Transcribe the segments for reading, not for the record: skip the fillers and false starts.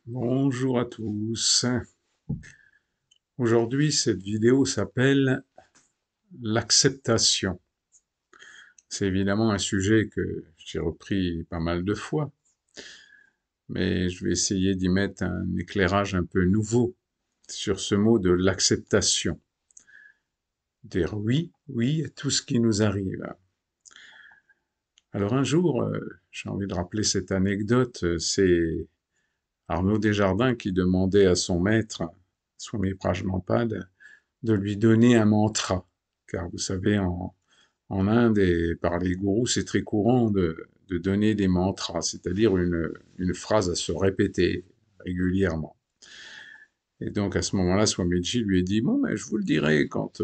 Bonjour à tous. Aujourd'hui, cette vidéo s'appelle l'acceptation. C'est évidemment un sujet que j'ai repris pas mal de fois, mais je vais essayer d'y mettre un éclairage un peu nouveau sur ce mot de l'acceptation. Dire oui, oui à tout ce qui nous arrive. Alors un jour, j'ai envie de rappeler cette anecdote, c'est Arnaud Desjardins qui demandait à son maître, Swami Prajnapada, de lui donner un mantra. Car vous savez, en Inde et par les gourous, c'est très courant de donner des mantras, c'est-à-dire une phrase à se répéter régulièrement. Et donc à ce moment-là, Swamiji lui a dit, bon, mais je vous le dirai quand...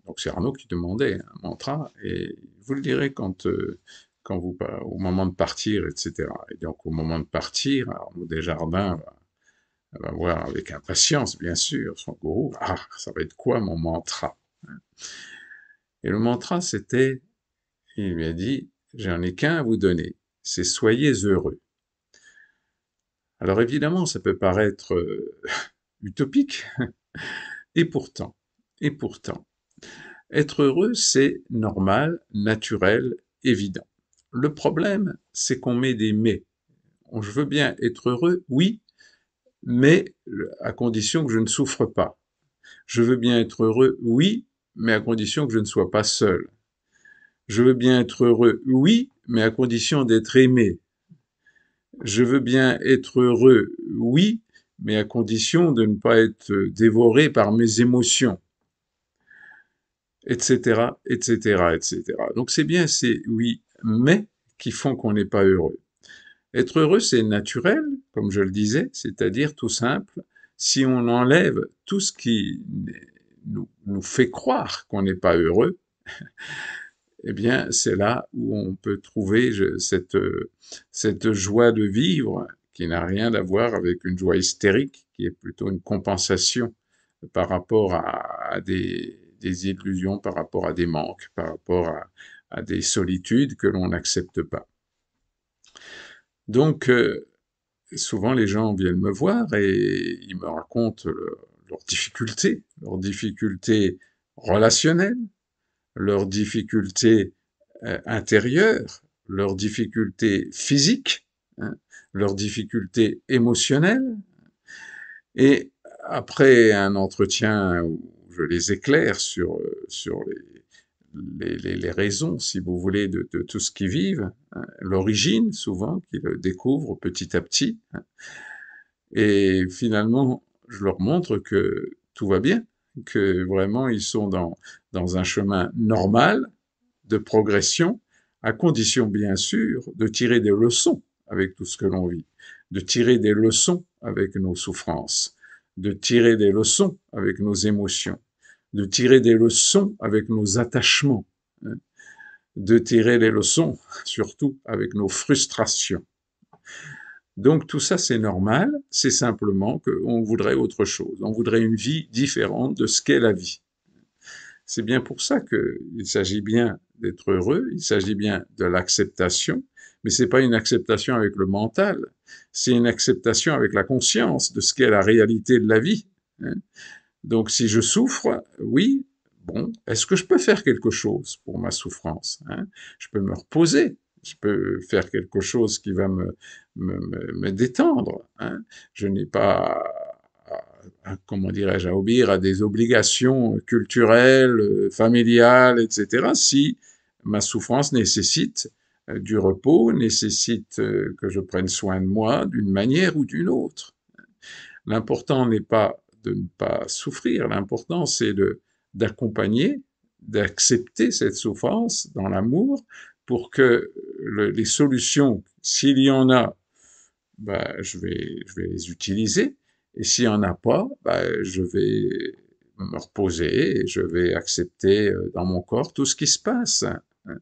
Donc c'est Arnaud qui demandait un mantra, et vous le direz quand vous, au moment de partir, etc. Et donc au moment de partir, Arnaud Desjardins va voir avec impatience, bien sûr, son gourou, ah, ça va être quoi mon mantra? Et le mantra, c'était, il lui a dit, j'en ai qu'un à vous donner, c'est soyez heureux. Alors évidemment, ça peut paraître utopique, et pourtant, et pourtant, être heureux, c'est normal, naturel, évident. Le problème, c'est qu'on met des mais. Je veux bien être heureux, oui, mais à condition que je ne souffre pas. Je veux bien être heureux, oui, mais à condition que je ne sois pas seul. Je veux bien être heureux, oui, mais à condition d'être aimé. Je veux bien être heureux, oui, mais à condition de ne pas être dévoré par mes émotions, etc., etc., etc. Donc c'est bien ces oui, mais qui font qu'on n'est pas heureux. Être heureux, c'est naturel, comme je le disais, c'est-à-dire tout simple, si on enlève tout ce qui nous fait croire qu'on n'est pas heureux, eh bien, c'est là où on peut trouver cette joie de vivre qui n'a rien à voir avec une joie hystérique, qui est plutôt une compensation par rapport à des illusions, par rapport à des manques, par rapport à des solitudes que l'on n'accepte pas. Donc, souvent les gens viennent me voir et ils me racontent leurs difficultés relationnelles, leurs difficultés intérieures, leurs difficultés physiques, hein, leurs difficultés émotionnelles. Et après un entretien où je les éclaire sur les raisons, si vous voulez, de tout ce qu'ils vivent, hein, l'origine souvent, qu'ils découvrent petit à petit, hein, et finalement, je leur montre que tout va bien, que vraiment ils sont dans un chemin normal de progression, à condition bien sûr de tirer des leçons avec tout ce que l'on vit, de tirer des leçons avec nos souffrances, de tirer des leçons avec nos émotions, de tirer des leçons avec nos attachements, hein, de tirer des leçons surtout avec nos frustrations. Donc tout ça c'est normal, c'est simplement qu'on voudrait autre chose, on voudrait une vie différente de ce qu'est la vie. C'est bien pour ça qu'il s'agit bien d'être heureux, il s'agit bien de l'acceptation, mais c'est pas une acceptation avec le mental, c'est une acceptation avec la conscience de ce qu'est la réalité de la vie, hein. Donc si je souffre, oui, bon, est-ce que je peux faire quelque chose pour ma souffrance, hein? Je peux me reposer, je peux faire quelque chose qui va me détendre, hein? Je n'ai pas comment dirais-je, à obéir à des obligations culturelles, familiales, etc., si ma souffrance nécessite du repos, nécessite que je prenne soin de moi d'une manière ou d'une autre. L'important n'est pas de ne pas souffrir, l'important c'est d'accompagner, d'accepter cette souffrance dans l'amour pour que les solutions, s'il y en a, bah, je vais les utiliser. Et s'il n'y en a pas, bah, je vais me reposer et je vais accepter dans mon corps tout ce qui se passe, hein,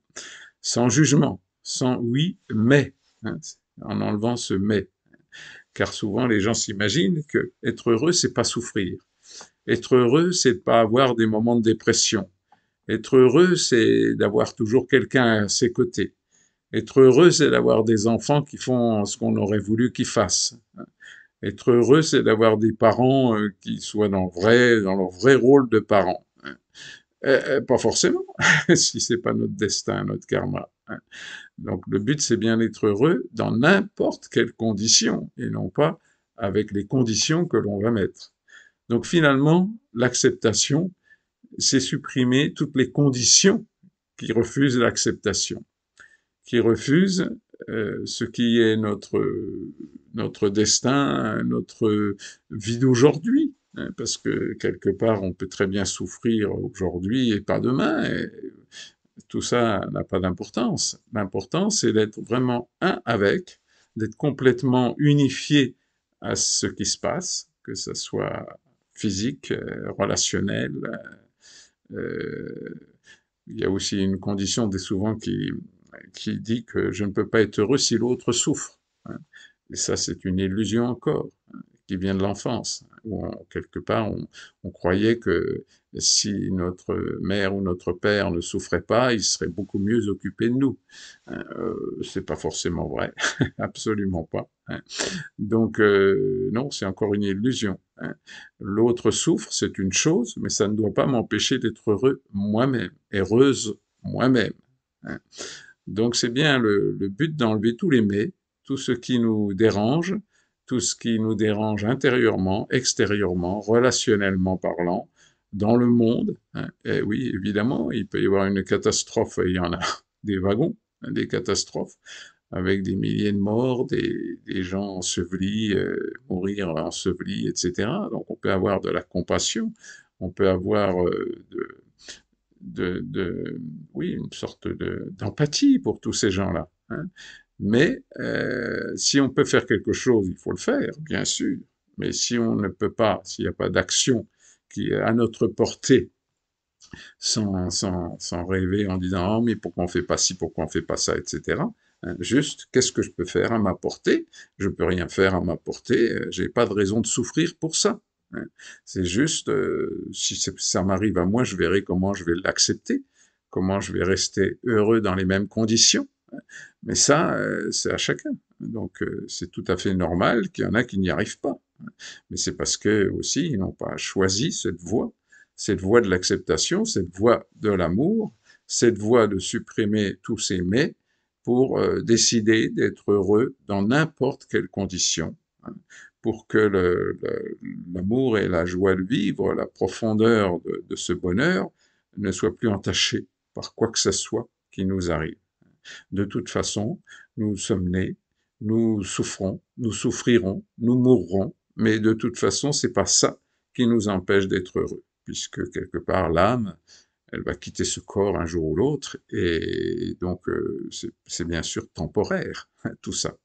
sans jugement, sans oui, mais, hein, en enlevant ce mais. Car souvent les gens s'imaginent que être heureux, c'est pas souffrir. Être heureux, c'est de pas avoir des moments de dépression. Être heureux, c'est d'avoir toujours quelqu'un à ses côtés. Être heureux, c'est d'avoir des enfants qui font ce qu'on aurait voulu qu'ils fassent. Être heureux, c'est d'avoir des parents qui soient dans leur vrai rôle de parents. Hein. Pas forcément, si c'est pas notre destin, notre karma. Hein. Donc le but, c'est bien d'être heureux dans n'importe quelle condition, et non pas avec les conditions que l'on va mettre. Donc finalement, l'acceptation, c'est supprimer toutes les conditions qui refusent l'acceptation, qui refusent ce qui est notre destin, notre vie d'aujourd'hui. Hein, parce que quelque part, on peut très bien souffrir aujourd'hui et pas demain. Et tout ça n'a pas d'importance. L'important, c'est d'être vraiment un avec, d'être complètement unifié à ce qui se passe, que ce soit physique, relationnel. Euh, il y a aussi une condition des souvent qui dit que je ne peux pas être heureux si l'autre souffre. Hein. Et ça, c'est une illusion encore, hein, qui vient de l'enfance, où quelque part on croyait que si notre mère ou notre père ne souffrait pas, ils seraient beaucoup mieux occupés de nous. C'est pas forcément vrai, absolument pas. Hein. Donc non, c'est encore une illusion. Hein. L'autre souffre, c'est une chose, mais ça ne doit pas m'empêcher d'être heureux moi-même, heureuse moi-même. Hein. Donc c'est bien le but d'enlever tous les mais, tout ce qui nous dérange, tout ce qui nous dérange intérieurement, extérieurement, relationnellement parlant, dans le monde. Hein. Et oui, évidemment, il peut y avoir une catastrophe, il y en a des wagons, hein, des catastrophes, avec des milliers de morts, des gens ensevelis, mourir ensevelis, etc. Donc on peut avoir de la compassion, on peut avoir de oui, une sorte d'empathie pour tous ces gens-là. Hein. Mais si on peut faire quelque chose, il faut le faire, bien sûr. Mais si on ne peut pas, s'il n'y a pas d'action qui est à notre portée, sans rêver en disant oh, mais pourquoi on fait pas ci, pourquoi on fait pas ça, etc. Hein, juste, qu'est-ce que je peux faire à ma portée? Je peux rien faire à ma portée, j'ai pas de raison de souffrir pour ça. Hein. C'est juste, si ça m'arrive à moi, je verrai comment je vais l'accepter, comment je vais rester heureux dans les mêmes conditions. Hein. Mais ça, c'est à chacun. Donc, c'est tout à fait normal qu'il y en a qui n'y arrivent pas. Hein. Mais c'est parce que aussi, ils n'ont pas choisi cette voie de l'acceptation, cette voie de l'amour, cette voie de supprimer tous ces mais pour décider d'être heureux dans n'importe quelle condition, hein, pour que l'amour et la joie de vivre, la profondeur de ce bonheur ne soient plus entachés par quoi que ce soit qui nous arrive. De toute façon, nous sommes nés, nous souffrons, nous souffrirons, nous mourrons, mais de toute façon, c'est pas ça qui nous empêche d'être heureux, puisque quelque part l'âme, elle va quitter ce corps un jour ou l'autre, et donc c'est bien sûr temporaire, tout ça.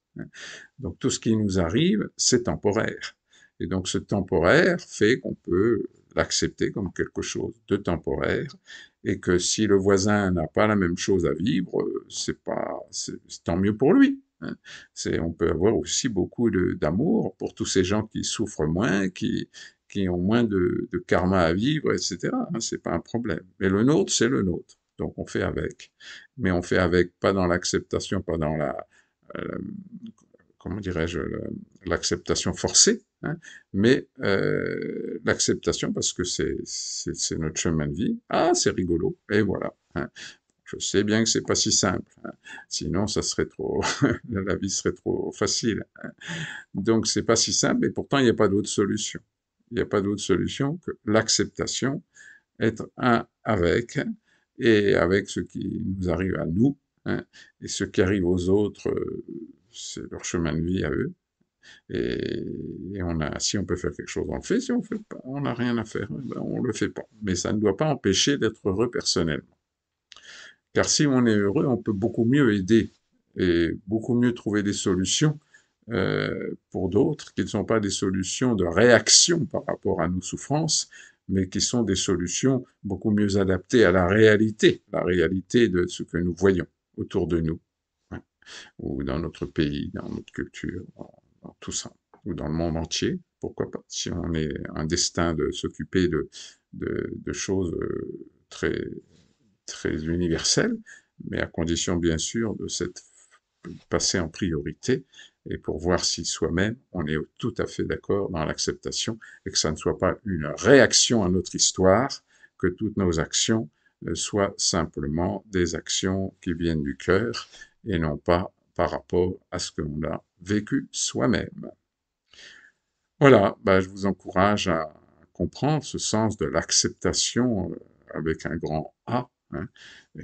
Donc tout ce qui nous arrive, c'est temporaire. Et donc ce temporaire fait qu'on peut l'accepter comme quelque chose de temporaire, et que si le voisin n'a pas la même chose à vivre, c'est tant mieux pour lui. Hein. On peut avoir aussi beaucoup d'amour pour tous ces gens qui souffrent moins, qui ont moins de karma à vivre, etc. Hein, c'est pas un problème. Mais le nôtre, c'est le nôtre. Donc on fait avec. Mais on fait avec pas dans l'acceptation, pas dans euh, comment dirais-je, l'acceptation forcée, hein, mais l'acceptation parce que c'est notre chemin de vie. Ah, c'est rigolo, et voilà. Hein. Je sais bien que c'est pas si simple, hein. Sinon ça serait trop, la vie serait trop facile. Hein. Donc c'est pas si simple, et pourtant il n'y a pas d'autre solution. Il n'y a pas d'autre solution que l'acceptation, être un avec, et avec ce qui nous arrive à nous, hein, et ce qui arrive aux autres, c'est leur chemin de vie à eux. Et si on peut faire quelque chose, on le fait. Si on fait pas, on n'a rien à faire, ben on le fait pas. Mais ça ne doit pas empêcher d'être heureux personnellement. Car si on est heureux, on peut beaucoup mieux aider et beaucoup mieux trouver des solutions pour d'autres qui ne sont pas des solutions de réaction par rapport à nos souffrances, mais qui sont des solutions beaucoup mieux adaptées à la réalité de ce que nous voyons autour de nous, hein, ou dans notre pays, dans notre culture, dans tout ça, ou dans le monde entier, pourquoi pas, si on est un destin de s'occuper de choses très, très universelles, mais à condition bien sûr de passer en priorité et pour voir si soi-même, on est tout à fait d'accord dans l'acceptation et que ça ne soit pas une réaction à notre histoire, que toutes nos actions soient simplement des actions qui viennent du cœur et non pas par rapport à ce que l'on a vécu soi-même. Voilà, bah, je vous encourage à comprendre ce sens de l'acceptation avec un grand A, hein,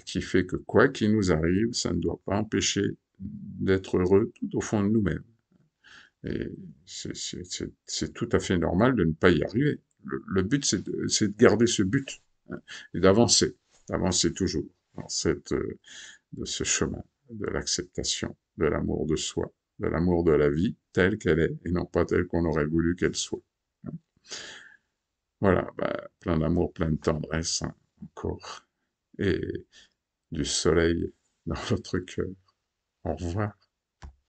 qui fait que quoi qu'il nous arrive, ça ne doit pas empêcher d'être heureux tout au fond de nous-mêmes. Et c'est tout à fait normal de ne pas y arriver. Le but, c'est de garder ce but, hein, et d'avancer toujours dans de ce chemin de l'acceptation, de l'amour de soi, de l'amour de la vie telle qu'elle est et non pas telle qu'on aurait voulu qu'elle soit. Hein. Voilà, bah, plein d'amour, plein de tendresse, hein, encore, et du soleil dans votre cœur. Au revoir.